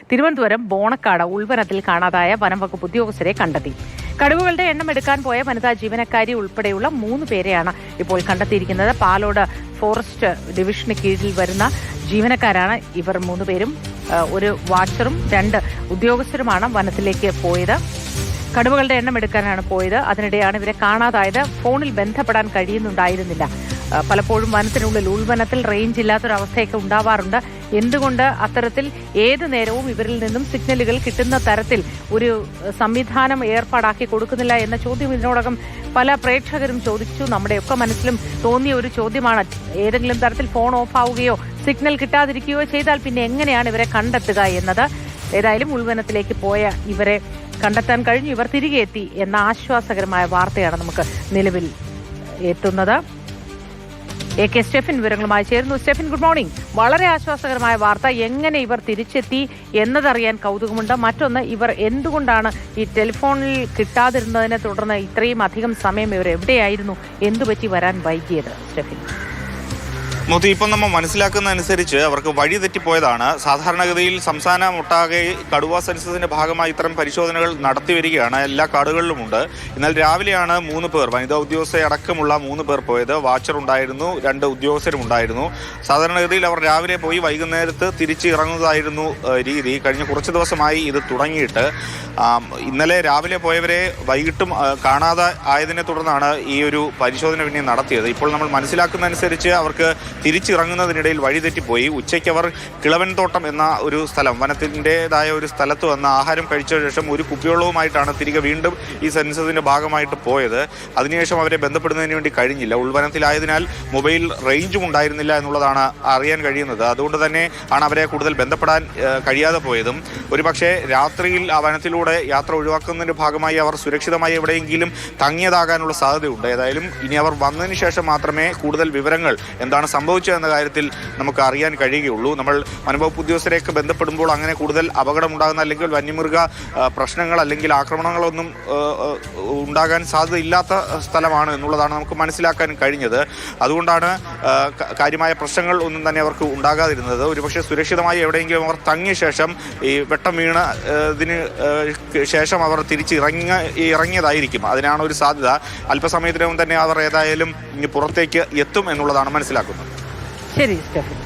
തിരുവനന്തപുരം ബോണക്കാട് ഉൾവനത്തിൽ കാണാതായ വനംവകുപ്പ് ഉദ്യോഗസ്ഥരെ കണ്ടെത്തി. കടുവകളുടെ എണ്ണം എടുക്കാൻ പോയ വനിതാ ജീവനക്കാരി ഉൾപ്പെടെയുള്ള 3 പേരെയാണ് ഇപ്പോൾ കണ്ടെത്തിയിരിക്കുന്നത്. പാലോട് ഫോറസ്റ്റ് ഡിവിഷന് കീഴിൽ വരുന്ന ജീവനക്കാരാണ് ഇവർ 3 പേരും. ഒരു വാച്ചറും 2 ഉദ്യോഗസ്ഥരുമാണ് വനത്തിലേക്ക് പോയത്. കടുവകളുടെ എണ്ണം എടുക്കാനാണ് പോയത്. അതിനിടെയാണ് ഇവരെ കാണാതായത്. ഫോണിൽ ബന്ധപ്പെടാൻ കഴിയുന്നുണ്ടായിരുന്നില്ല. പലപ്പോഴും വനത്തിനുള്ളിൽ ഉൾവനത്തിൽ റേഞ്ച് ഇല്ലാത്തൊരവസ്ഥയൊക്കെ ഉണ്ടാവാറുണ്ട്. എന്തുകൊണ്ട് അത്തരത്തിൽ ഏത് നേരവും ഇവരിൽ നിന്നും സിഗ്നലുകൾ കിട്ടുന്ന തരത്തിൽ ഒരു സംവിധാനം ഏർപ്പാടാക്കി കൊടുക്കുന്നില്ല എന്ന ചോദ്യം ഇതിനോടകം പല പ്രേക്ഷകരും ചോദിച്ചു. നമ്മുടെയൊക്കെ മനസ്സിലും തോന്നിയ ഒരു ചോദ്യമാണ്. ഏതെങ്കിലും തരത്തിൽ ഫോൺ ഓഫ് ആവുകയോ സിഗ്നൽ കിട്ടാതിരിക്കുകയോ ചെയ്താൽ പിന്നെ എങ്ങനെയാണ് ഇവരെ കണ്ടെത്തുക എന്നത്. ഏതായാലും ഉൾവനത്തിലേക്ക് പോയ ഇവരെ കണ്ടെത്താൻ കഴിഞ്ഞു. ഇവർ തിരികെ എത്തി എന്ന ആശ്വാസകരമായ വാർത്തയാണ് നമുക്ക് നിലവിൽ എത്തുന്നത്. AK സ്റ്റെഫിൻ വിവരങ്ങളുമായി ചേരുന്നു. Stephin, good morning. വളരെ ആശ്വാസകരമായ വാർത്ത. എങ്ങനെ ഇവർ തിരിച്ചെത്തി എന്നതറിയാൻ കൗതുകമുണ്ട്. മറ്റൊന്ന്, ഇവർ എന്തുകൊണ്ടാണ് ഈ ടെലിഫോണിൽ കിട്ടാതിരുന്നതിനെ തുടർന്ന് ഇത്രയും അധികം സമയം ഇവർ എവിടെയായിരുന്നു? എന്തുപറ്റി വരാൻ വൈകിയത്? സ്റ്റെഫിൻ, ഇപ്പം നമ്മൾ മനസ്സിലാക്കുന്നതനുസരിച്ച് അവർക്ക് വഴി തെറ്റിപ്പോയതാണ്. സാധാരണഗതിയിൽ സംസ്ഥാനം ഒട്ടാകെ കടുവ സെൻസസിന്റെ ഭാഗമായി ഇത്തരം പരിശോധനകൾ നടത്തി വരികയാണ്. എല്ലാ കാടുകളിലുമുണ്ട്. എന്നാൽ രാവിലെയാണ് 3 പേർ, വനിതാ ഉദ്യോഗസ്ഥരെ അടക്കമുള്ള 3 പേർ പോയത്. വാച്ചർ ഉണ്ടായിരുന്നു, 2 ഉദ്യോഗസ്ഥരും ഉണ്ടായിരുന്നു. സാധാരണഗതിയിൽ അവർ രാവിലെ പോയി വൈകുന്നേരത്ത് തിരിച്ച് ഇറങ്ങുന്നതായിരുന്നു രീതി. കഴിഞ്ഞ കുറച്ച് ദിവസമായി ഇത് തുടങ്ങിയിട്ട്. ഇന്നലെ രാവിലെ പോയവരെ വൈകിട്ടും കാണാതെ ആയതിനെ തുടർന്നാണ് ഈ ഒരു പരിശോധന പിന്നെ നടത്തിയത്. ഇപ്പോൾ നമ്മൾ മനസ്സിലാക്കുന്നതനുസരിച്ച് അവർക്ക് തിരിച്ചിറങ്ങുന്നതിനിടയിൽ വഴിതെറ്റിപ്പോയി. ഉച്ചയ്ക്ക് അവർ കിളവൻ തോട്ടം എന്ന ഒരു സ്ഥലം, വനത്തിൻ്റെതായ ഒരു സ്ഥലത്ത് വന്ന് ആഹാരം കഴിച്ച ശേഷം ഒരു കുപ്പിവെള്ളവുമായിട്ടാണ് തിരികെ വീണ്ടും ഈ സെൻസസിന്റെ ഭാഗമായിട്ട് പോയത്. അതിനുശേഷം അവരെ ബന്ധപ്പെടുന്നതിന് വേണ്ടി കഴിഞ്ഞില്ല. ഉൾവനത്തിലായതിനാൽ മൊബൈൽ റേഞ്ചും ഉണ്ടായിരുന്നില്ല എന്നുള്ളതാണ് അറിയാൻ കഴിയുന്നത്. അതുകൊണ്ട് തന്നെ ആണ് അവരെ കൂടുതൽ ബന്ധപ്പെടാൻ കഴിയാതെ പോയതും. ഒരുപക്ഷെ രാത്രിയിൽ ആ വനത്തിലൂടെ യാത്ര ഒഴിവാക്കുന്നതിന്റെ ഭാഗമായി അവർ സുരക്ഷിതമായി എവിടെയെങ്കിലും തങ്ങിയതാകാനുള്ള സാധ്യതയുണ്ട്. ഏതായാലും ഇനി അവർ വന്നതിന് ശേഷം മാത്രമേ കൂടുതൽ വിവരങ്ങൾ എന്താണ് സംഭവിച്ചത് എന്ന കാര്യത്തിൽ നമുക്ക് അറിയാൻ കഴിയുകയുള്ളൂ. നമ്മൾ വനംവകുപ്പ് ഉദ്യോഗസ്ഥരെയൊക്കെ ബന്ധപ്പെടുമ്പോൾ അങ്ങനെ കൂടുതൽ അപകടമുണ്ടാകുന്ന അല്ലെങ്കിൽ വന്യമൃഗ പ്രശ്നങ്ങൾ അല്ലെങ്കിൽ ആക്രമണങ്ങളൊന്നും ഉണ്ടാകാൻ സാധ്യതയില്ലാത്ത സ്ഥലമാണ് എന്നുള്ളതാണ് നമുക്ക് മനസ്സിലാക്കാൻ കഴിഞ്ഞത്. അതുകൊണ്ടാണ് കാര്യമായ പ്രശ്നങ്ങൾ ഒന്നും തന്നെ അവർക്ക് ഉണ്ടാകാതിരുന്നത്. ഒരുപക്ഷെ സുരക്ഷിതമായി എവിടെയെങ്കിലും അവർ തങ്ങിയ ശേഷം ഈ വെട്ടം വീണതിന് ശേഷം അവർ ഇറങ്ങിയതായിരിക്കും. അതിനാണ് ഒരു സാധ്യത. അല്പസമയത്തിനകം തന്നെ അവർ ഏതായാലും പുറത്തേക്ക് എത്തും എന്നുള്ളതാണ് മനസ്സിലാക്കുന്നത്. ശരി സ്റ്റെഫിൻ.